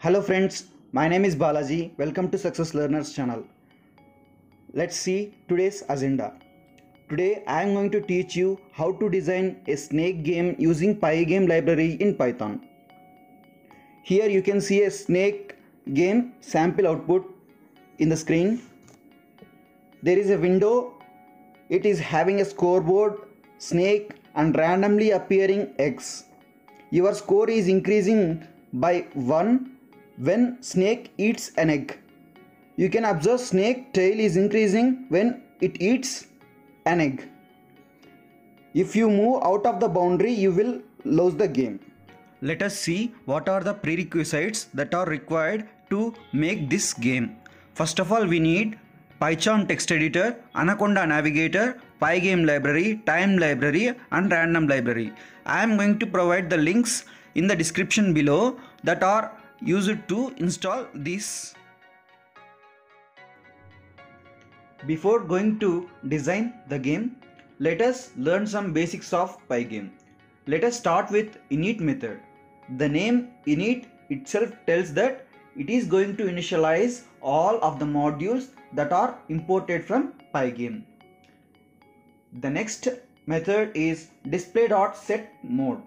Hello friends, my name is Balaji. Welcome to Success Learners channel. Let's see today's agenda. Today I am going to teach you how to design a snake game using Pygame library in Python. Here you can see a snake game sample output in the screen. There is a window. It is having a scoreboard, snake and randomly appearing eggs. Your score is increasing by 1 when snake eats an egg. You can observe snake tail is increasing when it eats an egg. If you move out of the boundary, you will lose the game. Let us see what are the prerequisites that are required to make this game. First of all, we need PyCharm text editor, Anaconda navigator, Pygame library, time library and random library. I am going to provide the links in the description below that are used to install these. Before going to design the game, let us learn some basics of Pygame. Let us start with init method. The name init itself tells that it is going to initialize all of the modules that are imported from Pygame. The next method is display.setMode.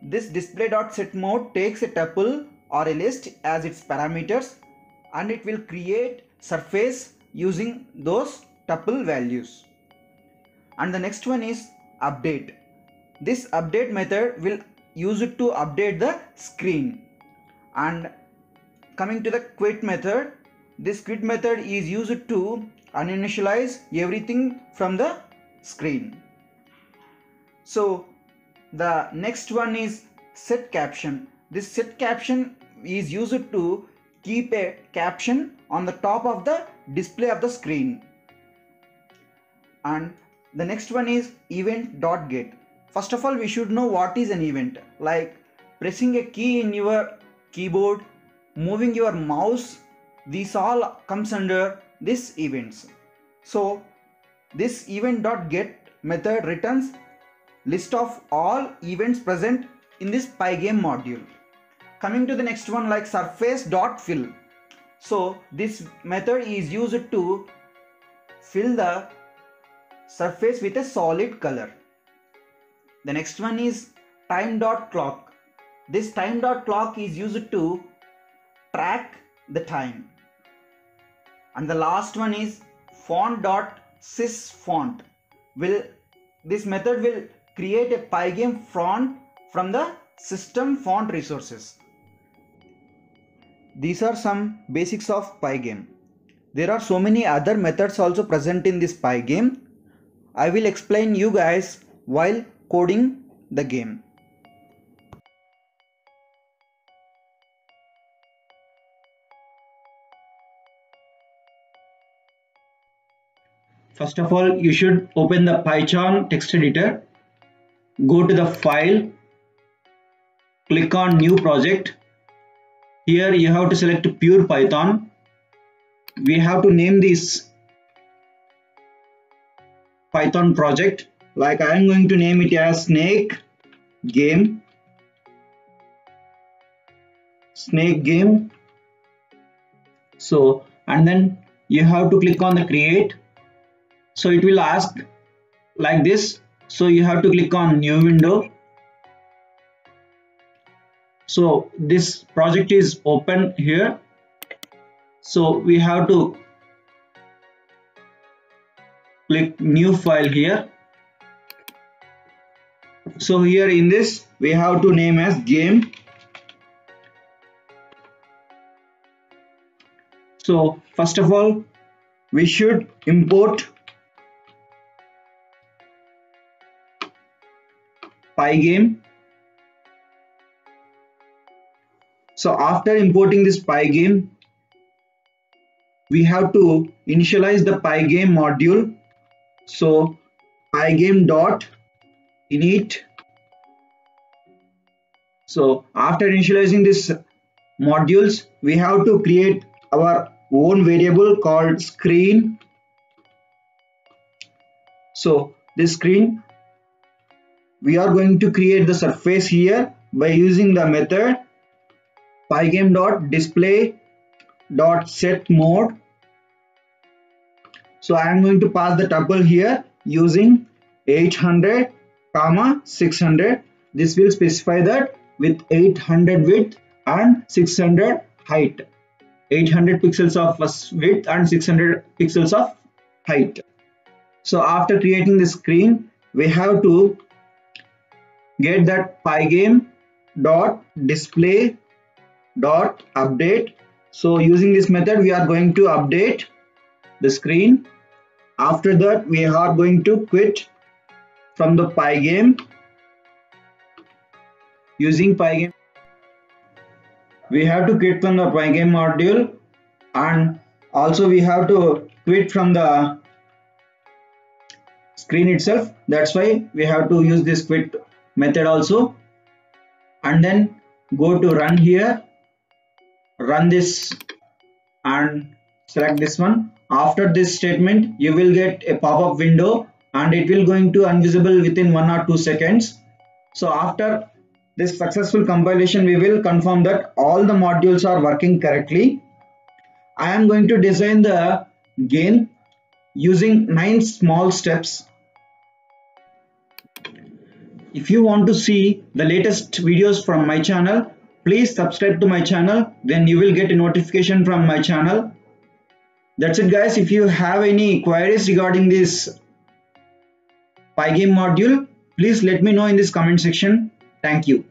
This display.setMode takes a tuple or a list as its parameters and it will create surface using those tuple values. And the next one is update. This update method will use it to update the screen. And coming to the quit method, this quit method is used to uninitialize everything from the screen. So the next one is set caption. This set caption is used to keep a caption on the top of the display of the screen. And the next one is event.get. First of all, we should know what is an event, like pressing a key in your keyboard, moving your mouse. These all comes under this events. So this event.get method returns list of all events present in this Pygame module. Coming to the next one, like surface.fill. So this method is used to fill the surface with a solid color. The next one is time.clock. This time.clock is used to track the time. And the last one is font.sysFont. This method will create a Pygame font from the system font resources. These are some basics of Pygame. There are so many other methods also present in this Pygame. I will explain you guys while coding the game. First of all, you should open the PyCharm text editor. Go to the file, click on new project. Here you have to select pure Python. We have to name this Python project. Like I am going to name it as snake game. So, and then you have to click on the create. So it will ask like this. So you have to click on new window. So this project is open here. So we have to click new file here. So here in this we have to name as game. So first of all, we should import Pygame. So after importing this Pygame, we have to initialize the Pygame module. So pygame.init. So after initializing this modules, we have to create our own variable called screen. So this screen, we are going to create the surface here by using the method pygame.display.setMode. So I am going to pass the tuple here using 800 comma 600. This will specify that with 800 width and 600 height, 800 pixels of width and 600 pixels of height. So after creating the screen, we have to get that pygame.display.update. So using this method, we are going to update the screen. After that, we are going to quit from the pygame. Using pygame, we have to quit from the pygame module, and also we have to quit from the screen itself. That's why we have to use this quit method also. And then go to run here, run this and select this one. After this statement, you will get a pop-up window and it will going to invisible within 1 or 2 seconds. So after this successful compilation, we will confirm that all the modules are working correctly. I am going to design the game using 9 small steps. If you want to see the latest videos from my channel, please subscribe to my channel, then you will get a notification from my channel. That's it guys. If you have any queries regarding this pygame module, please let me know in this comment section. Thank you.